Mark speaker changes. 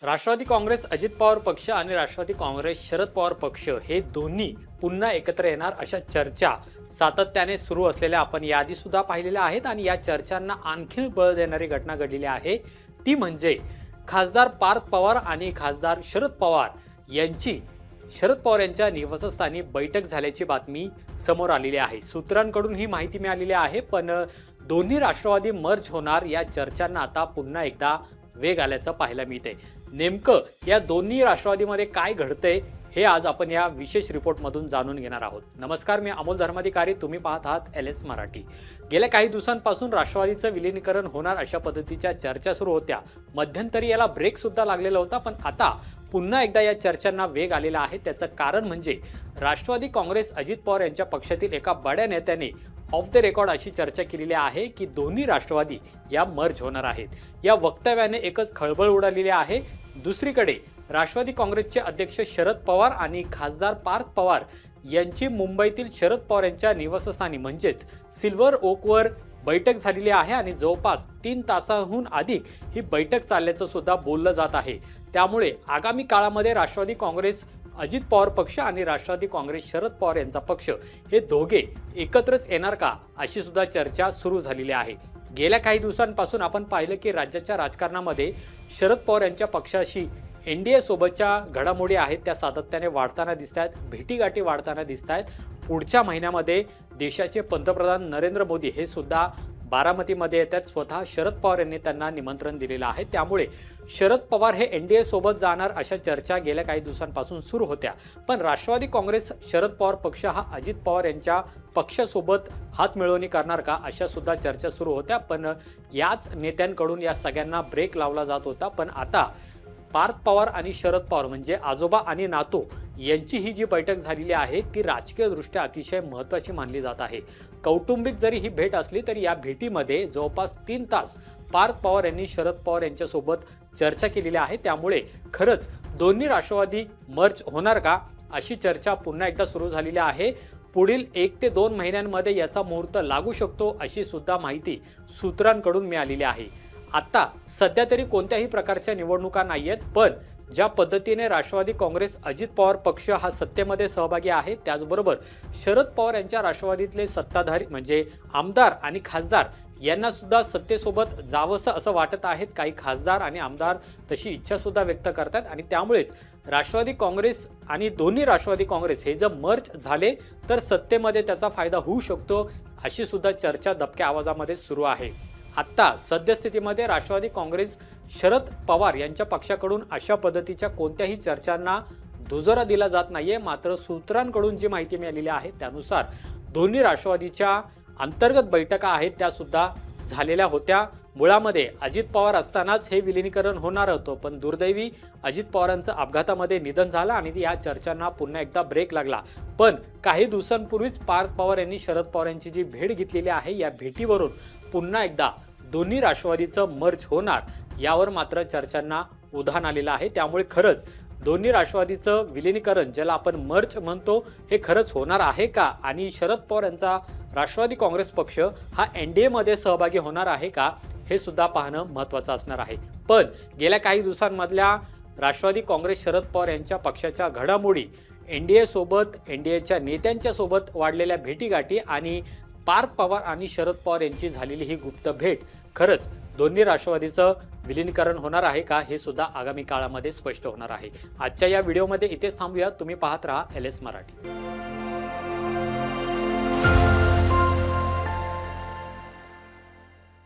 Speaker 1: राष्ट्रवादी काँग्रेस अजित पवार पक्ष आणि राष्ट्रवादी काँग्रेस शरद पवार पक्ष हे दोन्ही पुन्हा एकत्र येणार अशा चर्चा सातत्याने सुरू असलेल्या आपण यादी सुद्धा पाहिलेल्या आहेत आणि या चर्चांना आणखी बळ देणारी घटना घडलेली आहे ती म्हणजे खासदार पार्थ पवार आणि खासदार शरद पवार यांची शरद पवार यांच्या निवासस्थानी बैठक झाल्याची बातमी समोर आलेली आहे। सूत्रांकडून ही माहिती मिळालेली आहे, पण दोन्ही राष्ट्रवादी मर्ज होणार या चर्चांना आता पुन्हा एकदा वेग आल्याचं पाहायला मिळते। नेमकं या दोन्ही राष्ट्रवादीमध्ये काय घडतंय हे आज आपण या विशेष रिपोर्टमधून जाणून घेणार आहोत। नमस्कार, मी अमोल धर्माधिकारी, तुम्ही पाहत आहात LS मराठी। गेल्या काही दिवसांपासून राष्ट्रवादीचं विलीनीकरण होणार अशा पद्धतीच्या चर्चा सुरू होत्या। मध्यंतरी याला ब्रेक सुद्धा लागलेला होता, पण आता पुन्हा एकदा या चर्चांना वेग आलेला आहे। त्याचं कारण म्हणजे राष्ट्रवादी काँग्रेस अजित पवार यांच्या पक्षातील एका बड्या नेत्याने ऑफ द रेकॉर्ड अशी चर्चा केलेली आहे की दोन्ही राष्ट्रवादी या मर्ज होणार आहेत। या वक्तव्याने एकच खळबळ उडालेली आहे। दुसरीकडे राष्ट्रवादी काँग्रेसचे अध्यक्ष शरद पवार आणि खासदार पार्थ पवार यांची मुंबईतील शरद पवार यांच्या निवासस्थानी म्हणजेच सिल्वर ओकवर बैठक झालेली आहे आणि जवळपास 3 तासांहून अधिक ही बैठक चालल्याचं सुद्धा बोललं जात आहे। त्यामुळे आगामी काळामध्ये राष्ट्रवादी काँग्रेस अजित पवार पक्ष आणि राष्ट्रवादी काँग्रेस शरद पवार यांचा पक्ष हे दोघे एकत्रच येणार का अशी सुद्धा चर्चा सुरू झालेली आहे। गेल्या काही दिवसांपासून आपण पाहिलं की राज्याच्या राजकारणामध्ये शरद पवार यांच्या पक्षाशी NDA सोबतच्या घडामोडी आहेत त्या सातत्याने वाढताना दिसत आहेत, भेटीगाठी वाढताना दिसत आहेत। पुढच्या महिन्यामध्ये देशाचे पंतप्रधान नरेंद्र मोदी हे सुद्धा बारामतीमध्ये येतात। स्वतः शरद पवार यांनी त्यांना निमंत्रण दिलेलं आहे। त्यामुळे शरद पवार हे NDA सोबत जाणार अशा चर्चा गेल्या काही दिवसांपासून सुरू होत्या, पण राष्ट्रवादी काँग्रेस शरद पवार पक्ष हा अजित पवार यांच्या पक्षासोबत हातमिळवणी करणार का अशा सुद्धा चर्चा सुरू होत्या। पण याच नेत्यांकडून या सगळ्यांना ब्रेक लावला जात होता। पण आता पार्थ पवार आणि शरद पवार म्हणजे आजोबा आणि नातू यांची ही जी बैठक झालेली आहे ती राजकीयदृष्ट्या अतिशय महत्त्वाची मानली जात आहे। कौटुंबिक जरी ही भेट असली तरी या भेटीमध्ये जवळपास 3 तास पार्थ पवार यांनी शरद पवार यांच्यासोबत चर्चा केलेली आहे। त्यामुळे खरंच दोन्ही राष्ट्रवादी मर्ज होणार का अशी चर्चा पुन्हा एकदा सुरू झालेली आहे। पुढील 1 ते 2 महिन्यांमध्ये याचा मुहूर्त लागू शकतो अशी सुद्धा माहिती सूत्रांकडून मिळालेली आहे। आता सध्या तरी कोणत्याही प्रकारच्या निवडणुका नाहीयेत, पण ज्या पद्धतीने राष्ट्रवादी काँग्रेस अजित पवार पक्ष हा सत्तेमध्ये सहभागी आहे, त्याचबरोबर शरद पवार यांच्या राष्ट्रवादीतले सत्ताधारी म्हणजे आमदार आणि खासदार यांना सुद्धा सत्तेसोबत जावंसं असं वाटत आहेत। काही खासदार आणि आमदार तशी इच्छा सुद्धा व्यक्त करतात आणि त्यामुळेच राष्ट्रवादी काँग्रेस आणि दोन्ही राष्ट्रवादी काँग्रेस हे जर मर्ज झाले तर सत्तेमध्ये त्याचा फायदा होऊ शकतो अशी सुद्धा चर्चा दबक्या आवाजामध्ये सुरू आहे। आता सद्यस्थितीमध्ये राष्ट्रवादी काँग्रेस शरद पवार यांच्या पक्षाकडून अशा पद्धतीच्या कोणत्याही चर्चांना दुजोरा दिला जात नाहीये। मात्र सूत्रांकडून जी माहिती मिळालेली आहे त्यानुसार दोन्ही राष्ट्रवादीच्या अंतर्गत बैठका आहेत त्या सुद्धा झालेल्या होत्या। मुळामध्ये अजित पवार असतानाच हे विलीनीकरण होणार होतं, पण दुर्दैवी अजित पवारांचं अपघातामध्ये निधन झालं आणि या चर्चांना पुन्हा एकदा ब्रेक लागला। पण काही दिवसांपूर्वीच पार्थ पवार यांनी शरद पवार यांची जी भेट घेतलेली आहे या भेटीवरून पुन्हा एकदा दोन्ही राष्ट्रवादीचं मर्ज होणार यावर मात्र चर्चांना उधाण आलेलं आहे। त्यामुळे खरंच दोन्ही राष्ट्रवादीचं विलीनीकरण ज्याला आपण मर्ज म्हणतो हे खरंच होणार आहे का आणि शरद पवार यांचा राष्ट्रवादी काँग्रेस पक्ष हा NDA मध्ये सहभागी होणार आहे का हे सुद्धा पाहणं महत्त्वाचं असणार आहे। पण गेल्या काही दिवसांमधल्या राष्ट्रवादी काँग्रेस शरद पवार यांच्या पक्षाच्या घडामोडी, NDA सोबत NDAच्या नेत्यांच्या सोबत वाढलेल्या भेटीगाठी आणि पार्थ पवार आणि शरद पवार यांची झालेली ही गुप्त भेट खरंच दोन्ही राष्ट्रवादीचं विलीनीकरण होणार आहे का हे सुद्धा आगामी काळामध्ये स्पष्ट होणार आहे। आजच्या या व्हिडिओमध्ये इथेच थांबूया। तुम्ही पाहत राहा LS मराठी।